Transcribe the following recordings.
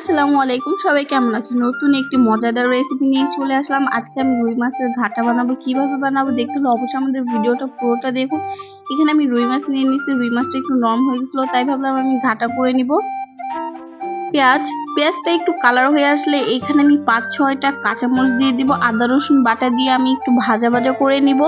আসসালামু আলাইকুম, সবাই কেমন আছেন? নতুন একটি মজাদার রেসিপি নিয়ে চলে আসলাম। আজকে আমি রুই মাছের ঘাটা বানাবো। কিভাবে বানাবো দেখতে হলে অবশ্যই আমাদের ভিডিওটা পুরোটা দেখুন। এখানে আমি রুই মাছ নিয়ে নিয়েছি। রুই মাছটা একটু নরম হয়ে গেছিল, তাই ভাবলাম আমি ঘাটা করে নিব। পেঁয়াজটা একটু কালার হয়ে আসলে এখানে আমি 5-6টা কাঁচামরিচ দিয়ে দিব। আদা রসুন বাটা দিয়ে আমি একটু ভাজা ভাজা করে নিব।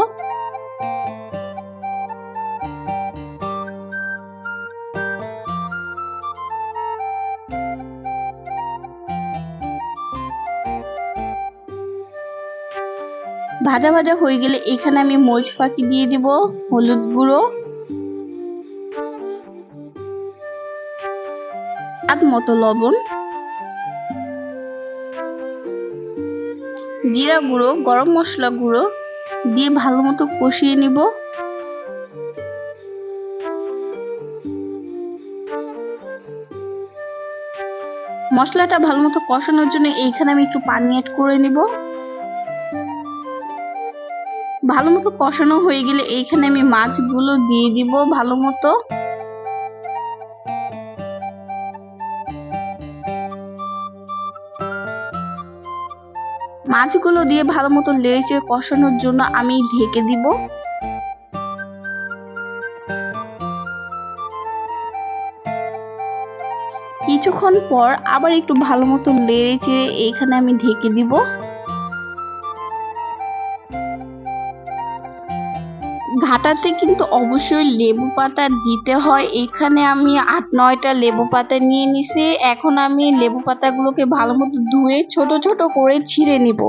ভাজা ভাজা হয়ে গেলে এখানে আমি মরিচ ফাঁকি দিয়ে দিব, হলুদ গুঁড়ো, স্বাদ মতো লবণ, জিরা গুঁড়ো, গরম মশলা গুঁড়ো দিয়ে ভালো মতো কষিয়ে নিব। মশলাটা ভালো মতো কষানোর জন্য এইখানে আমি একটু পানি অ্যাড করে নিব। ভালো মতো কষানো হয়ে গেলে এইখানে আমি মাছগুলো দিয়ে দিব ভালো মতো। মাছগুলো দিয়ে ভালো মতো নেড়ে কষানোর জন্য আমি ঢেকে দিব। কিছুক্ষণ পর আবার একটু ভালো মতো নেড়ে চেড়ে এইখানে আমি ঢেকে দিব। ঘাটাতে কিন্তু অবশ্যই লেবু পাতা দিতে হয়। এখানে আমি 8-9টা লেবু পাতা নিয়ে নিছি। এখন আমি লেবু পাতাগুলোকে ভালো মতো ধুয়ে ছোট ছোট করে ছিঁড়ে নিব।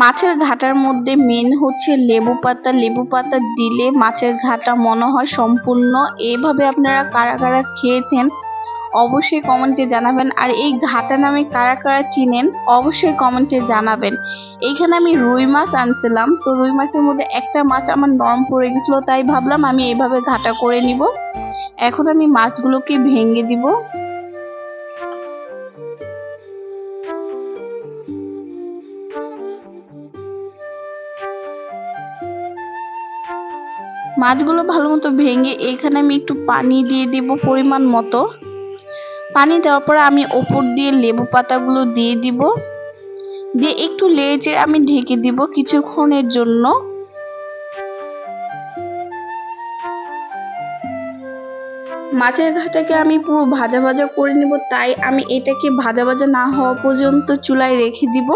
মাছের ঘাটার মধ্যে মেন হচ্ছে লেবু পাতা। লেবু পাতা দিলে মাছের ঘাটা মনে হয় সম্পূর্ণ। এভাবে আপনারা কারা কারা খেয়েছেন অবশ্যই কমেন্টে জানাবেন। আর এই ঘাটা নামে কারা কারা চিনেন অবশ্যই কমেন্টে জানাবেন। এইখানে আমি রুই মাছ আনছিলাম, তো রুই মাছের মধ্যে একটা মাছ আমার নরম পড়ে গেছিলো, তাই ভাবলাম আমি এইভাবে ঘাটা করে নিব। এখন আমি মাছগুলোকে ভেঙে দিব। মাছগুলো ভালো মতো ভেঙে এখানে আমি একটু পানি দিয়ে দিব পরিমাণ মতো। পানি দেওয়ার পরে আমি ওপর দিয়ে লেবু পাতাগুলো দিয়ে দিব, দিয়ে একটু নেড়ে আমি ঢেকে দিব কিছুক্ষণের জন্য। মাছের ঘাটাকে আমি পুরো ভাজা ভাজা করে নিব, তাই আমি এটাকে ভাজা ভাজা না হওয়া পর্যন্ত চুলায় রেখে দিব।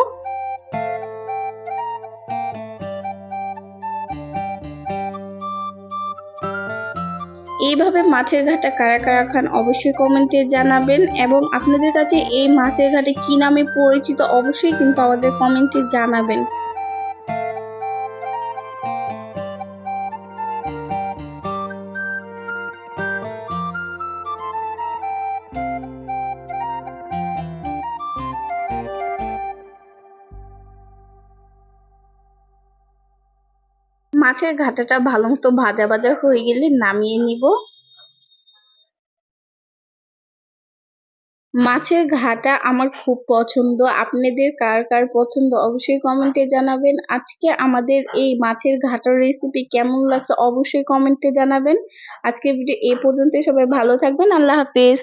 এইভাবে মাছের ঘাটা কারা কারা খান অবশ্যই কমেন্টে জানাবেন, এবং আপনাদের কাছে এই মাছের ঘাটে কি নামে পরিচিত অবশ্যই কিন্তু আমাদের কমেন্টে জানাবেন। মাছের ঘাটাটা ভালো মতো ভাজা ভাজা হয়ে গেলে নামিয়ে নিব। মাছের ঘাটা আমার খুব পছন্দ। আপনাদের কার কার পছন্দ অবশ্যই কমেন্টে জানাবেন। আজকে আমাদের এই মাছের ঘাটার রেসিপি কেমন লাগছে অবশ্যই কমেন্টে জানাবেন। আজকের ভিডিও এই পর্যন্তই। সবাই ভালো থাকবেন। আল্লাহ হাফেজ।